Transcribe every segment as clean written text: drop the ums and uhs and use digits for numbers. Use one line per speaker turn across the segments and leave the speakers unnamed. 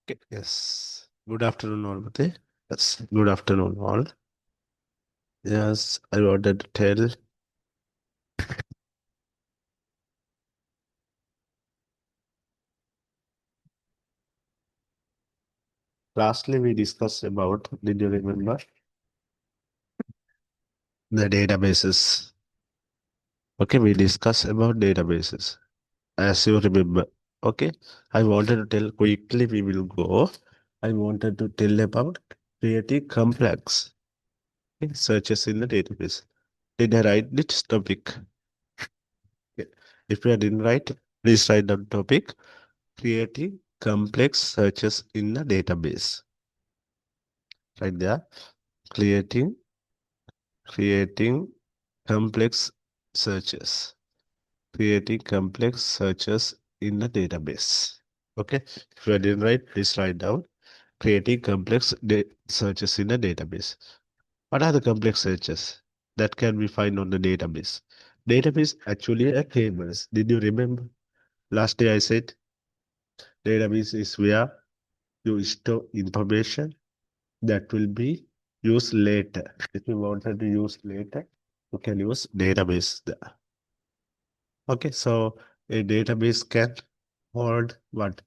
Okay. Yes. Good afternoon, all. Mate. Yes. Good afternoon, all. Yes, I wanted to tell. Lastly, we discussed about. Did you remember the databases? Okay, we discussed about databases. As you remember. Okay, I wanted to tell quickly. We will go. I wanted to tell about creating complex searches in the database. Did I write this topic? Okay. If you didn't write, please write down topic. Creating complex searches in a database. Right there. Creating creating complex searches. Creating complex searches in a database. Okay. If you didn't write, please write down. Creating complex searches in a database. What are the complex searches that can be found on the database? Database actually are tables. Did you remember? Last day I said database is where you store information that will be used later. If you wanted to use later, you can use database there. Okay, so a database can hold what?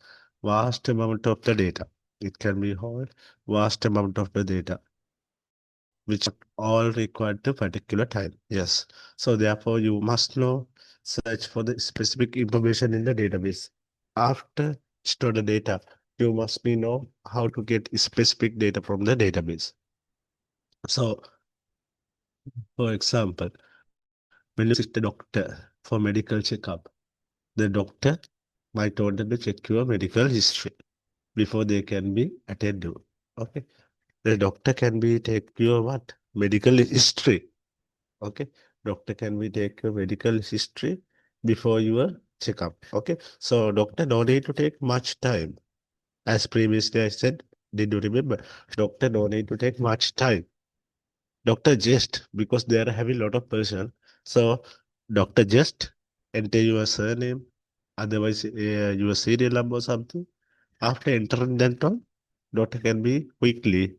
Vast amount of the data. It can be hold vast amount of the data, which all required to particular time. Yes. So therefore, you must know search for the specific information in the database. After store the data, you must be know how to get specific data from the database. So, for example, when you visit the doctor for medical checkup, the doctor might order to check your medical history before they can be attended to. Okay. The doctor can be take your what? Medical history. Okay. Doctor can be take your medical history before your checkup. Okay. So doctor don't need to take much time. As previously I said, did you remember? Doctor don't need to take much time. Doctor just because they are having a lot of person. So doctor just enter your surname, otherwise your serial number or something. After entering that one, doctor can be quickly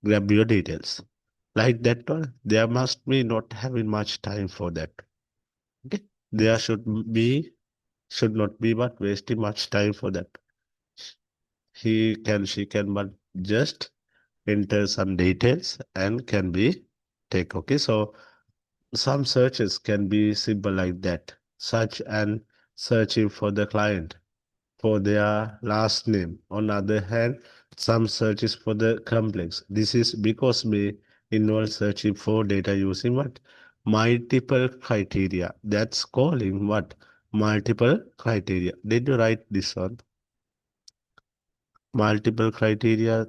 grab your details. Like that one, there must be not having much time for that. Okay, there should not be but wasting much time for that. She can but just enter some details and can be take. Okay, so some searches can be simple like that, such and searching for the client for their last name. On the other hand, some searches for the complex. This is because we involve searching for data using what? Multiple criteria. That's calling what? Multiple criteria. Did you write this one? Multiple criteria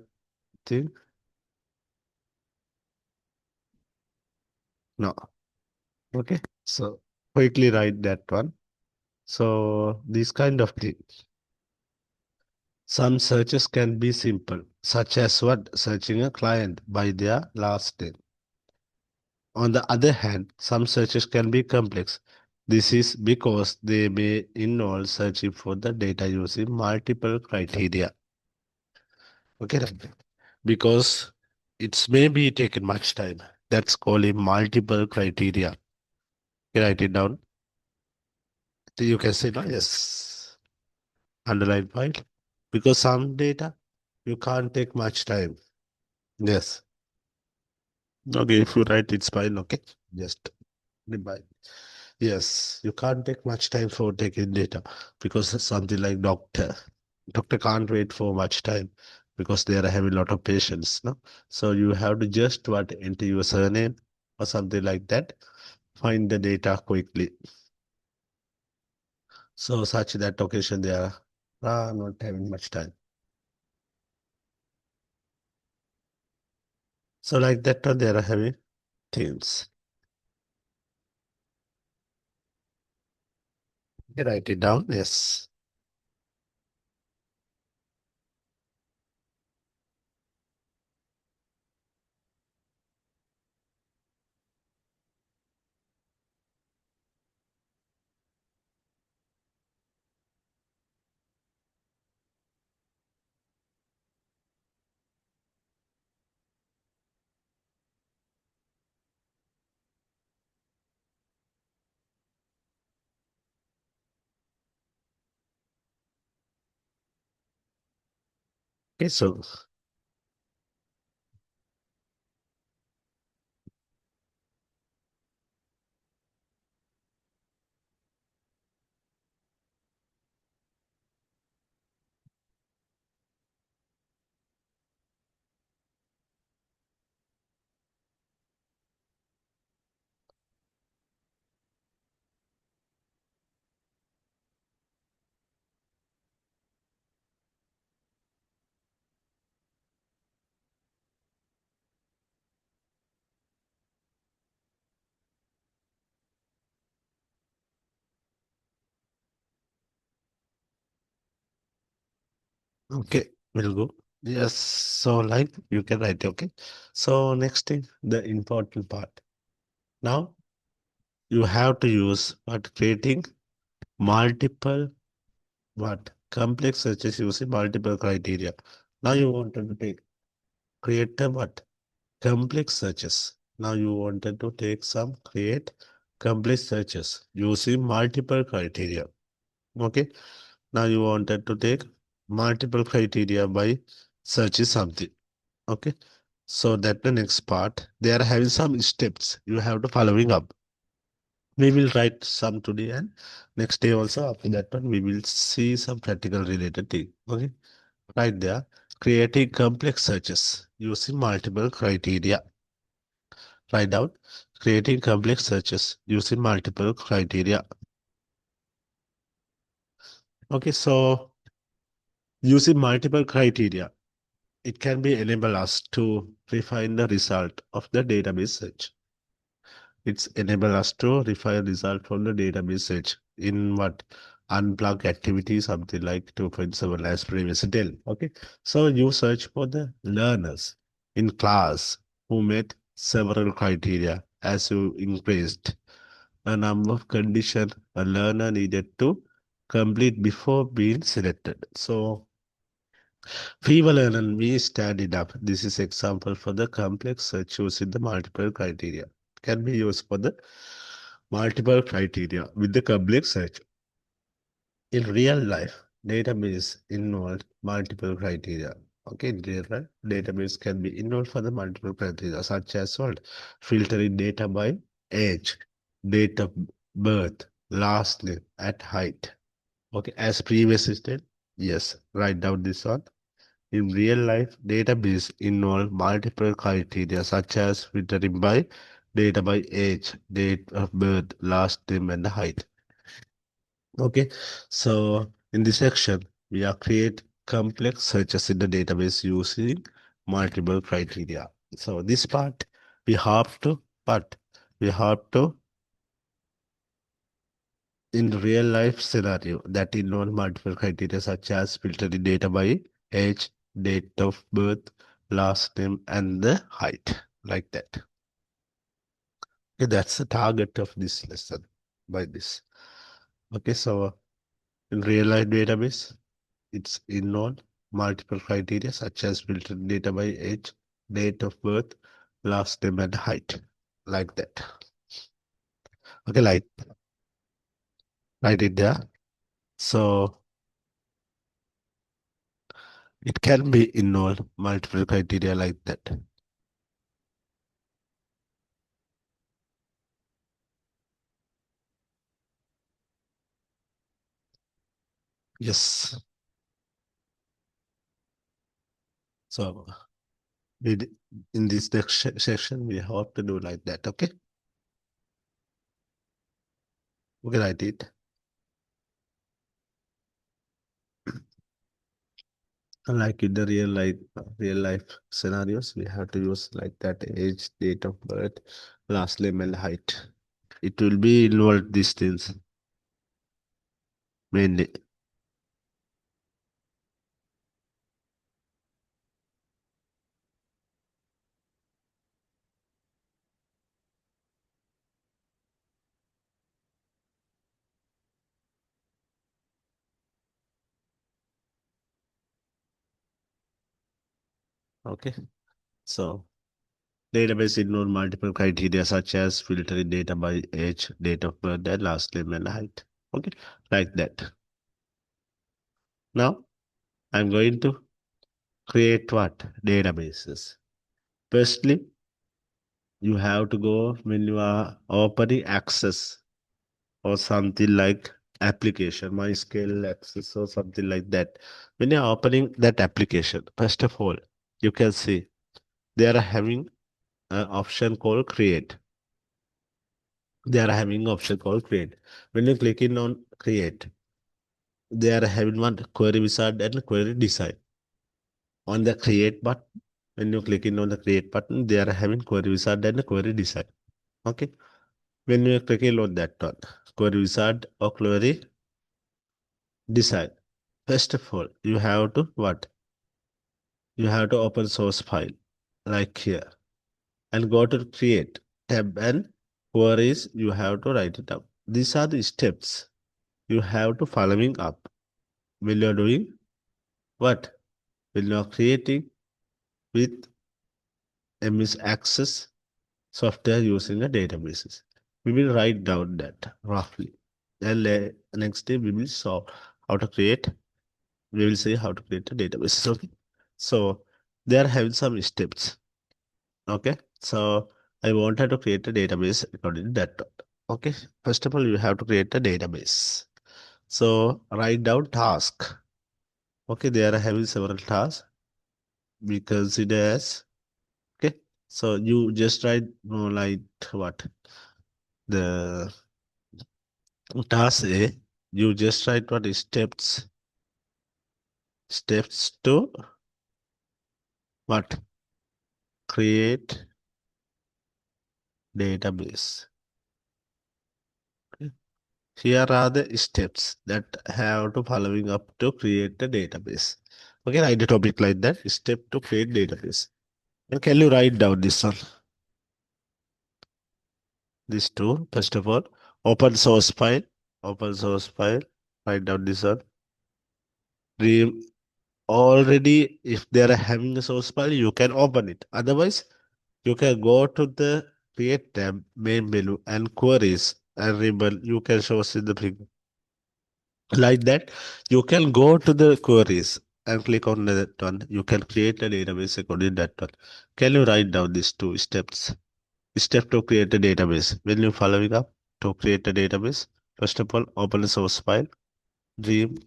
thing? No. Okay. So quickly write that one. So this kind of thing. Some searches can be simple, such as what? Searching a client by their last name. On the other hand, some searches can be complex. This is because they may involve searching for the data using multiple criteria. Okay, right? Because it's maybe taken much time. That's called a multiple criteria. You write it down. You can say, no, yes, underline point. Because some data, you can't take much time. Yes. Okay, if you write, it's fine. Okay, just goodbye. Yes, you can't take much time for taking data because it's something like doctor. Doctor can't wait for much time because they are having a lot of patients. No, so you have to just what enter your surname or something like that. Find the data quickly. So such that occasion they are not having much time. So like that they are having themes. You write it down. Yes. Okay, so okay, we'll go. Yes, so like you can write, okay. So next thing, the important part. Now you have to use what creating multiple what complex searches using multiple criteria. Now you wanted to take create a what complex searches. Now you wanted to take some create complex searches using multiple criteria. Okay. Now you wanted to take multiple criteria by searching something. Okay. So that the next part, they are having some steps you have to following up. We will write some today and next day also after that one we will see some practical related thing. Okay. Right there. Creating complex searches using multiple criteria. Write down. Creating complex searches using multiple criteria. Okay, so using multiple criteria, it can be enable us to refine the result of the database search. It's enable us to refine result from the database search in what unplug activity, something like 2.7 as previously tell. Okay, so you search for the learners in class who met several criteria as you increased a number of condition a learner needed to complete before being selected. So we will learn and we stand it up. This is example for the complex search using the multiple criteria. Can be used for the multiple criteria with the complex search. In real life, database involve multiple criteria. Okay, in real life, database can be involved for the multiple criteria such as what? Filtering data by age, date of birth, last name, at height. Okay, as previously stated, yes, write down this one. In real life, database involve multiple criteria such as filtering by data by age, date of birth, last name, and height. Okay, so in this section, we are create complex searches in the database using multiple criteria. So this part but we have to in real life scenario that involve multiple criteria such as filtering data by age, date of birth, last name, and the height, like that. Okay, that's the target of this lesson by this. Okay, so in real life database, it's involved multiple criteria such as filtering data by age, date of birth, last name, and height, like that. Okay, like write it there. So it can be involved multiple criteria like that. Yes. So we in this next section we have to do like that. Okay. Okay, write it. Like in the real life scenarios, we have to use like that age, date of birth, last name, and height. It will be involved these things mainly. Okay. So database ignore multiple criteria such as filtering data by age, date of birth, and last name and height. Okay, like that. Now I'm going to create what? Databases. Firstly, you have to go when you are opening access or something like application, MySQL access or something like that. When you're opening that application, first of all, you can see they are having an option called create. They are having option called create. When you click in on create, they are having one query wizard and query design. On the create button, when you click in on the create button, they are having query wizard and query design. Okay. When you click in on that one, query wizard or query design. First of all, you have to what? You have to open source file like here and go to create tab and queries. You have to write it up. These are the steps you have to following up when you're doing what? When you're creating with MS Access software using a databases. We will write down that roughly. And next day we will show how to create. We will see how to create a database. Okay. So they are having some steps. Okay. So I wanted to create a database according to that. Okay. First of all, you have to create a database. So write down task. Okay. They are having several tasks. We consider as okay. So you just write like what the task A. You just write what is steps to what create database. Okay. Here are the steps that have to following up to create a database. Okay, write a topic like that. Step to create database. And can you write down this one? This two. First of all, open source file. Open source file. Write down this one. Re already, if they are having a source file, you can open it. Otherwise, you can go to the create tab, main menu, and queries and ribbon. You can show us in the thing. Like that, you can go to the queries and click on that one. You can create a database according to that one. Can you write down these two steps? Step to create a database. When you following up to create a database, first of all, open a source file, dream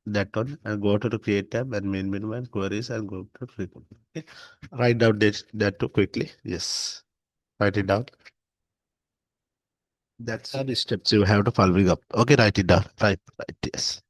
that one, and go to the create tab and main menu and queries and go to click on. Okay. Write down this, that too quickly. Yes. Write it down. That's how the steps you have to following up. Okay, write it down. Right. Yes.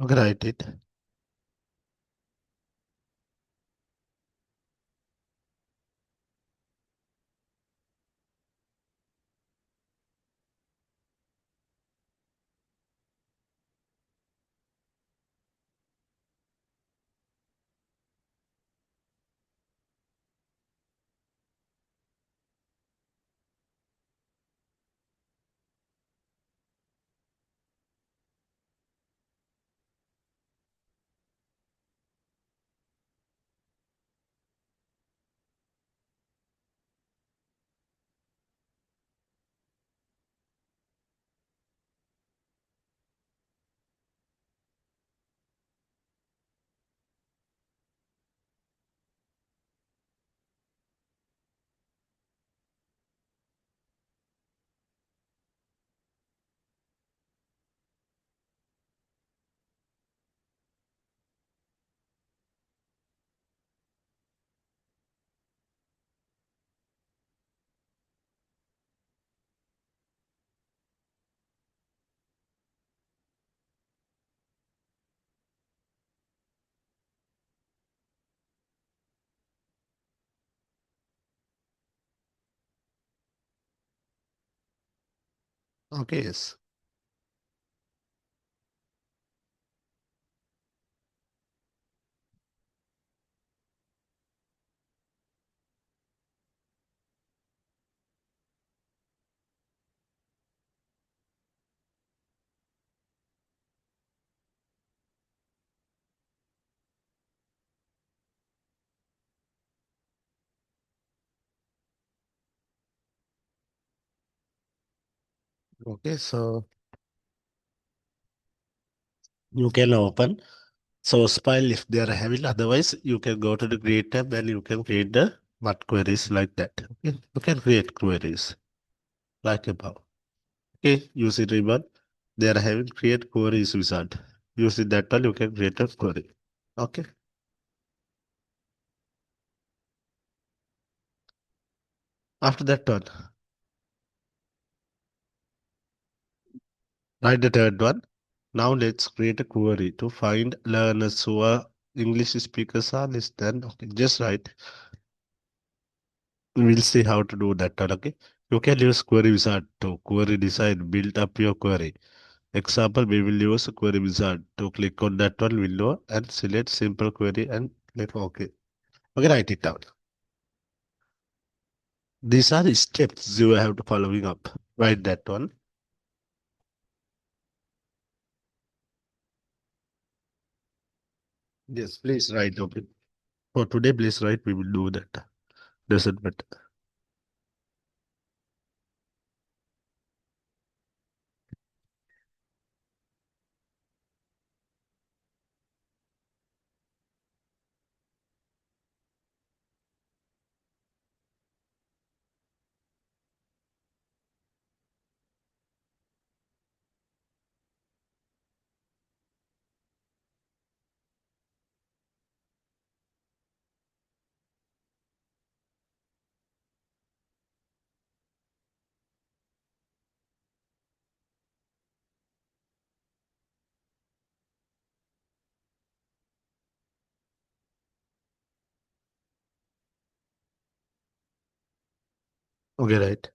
Okay, write it. Okay, yes. Okay, so you can open. So spell if they are having, otherwise you can go to the create tab and you can create the what queries like that. Okay, you can create queries like above. Okay, using ribbon, they are having create queries wizard. Using that one, you can create a query. Okay. After that one, write the third one. Now let's create a query to find learners who are English speakers are less than. Okay, just write. We'll see how to do that one. Okay. You can use query wizard to query design, build up your query. Example, we will use a query wizard to click on that one window and select simple query and click OK. Okay, write it down. These are the steps you have to following up. Write that one. Yes, please write. Okay. For today, please write. We will do that. Doesn't matter. Okay, right.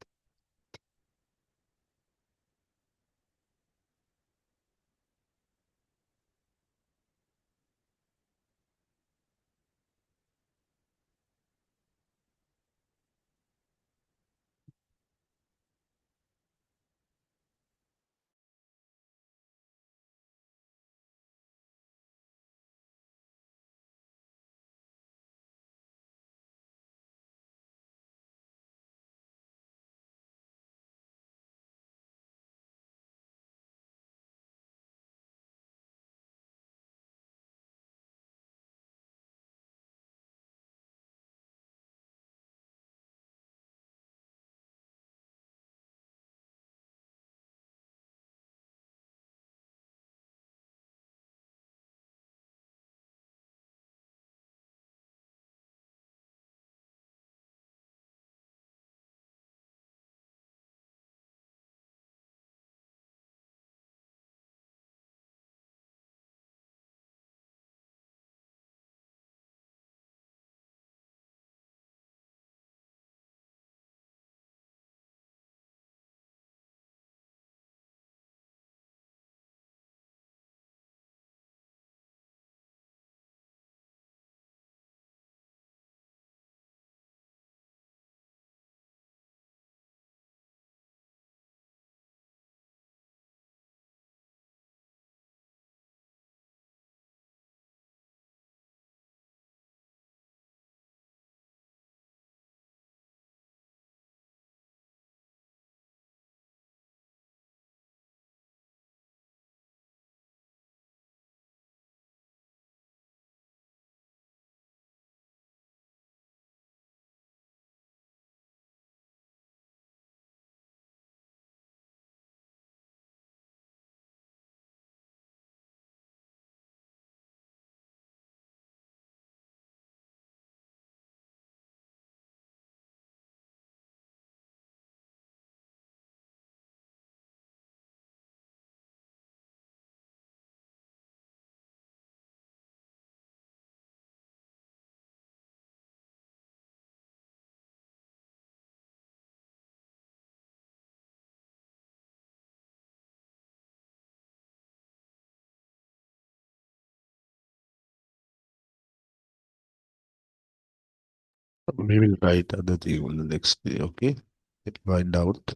We will write other thing on the next day, okay? Find out.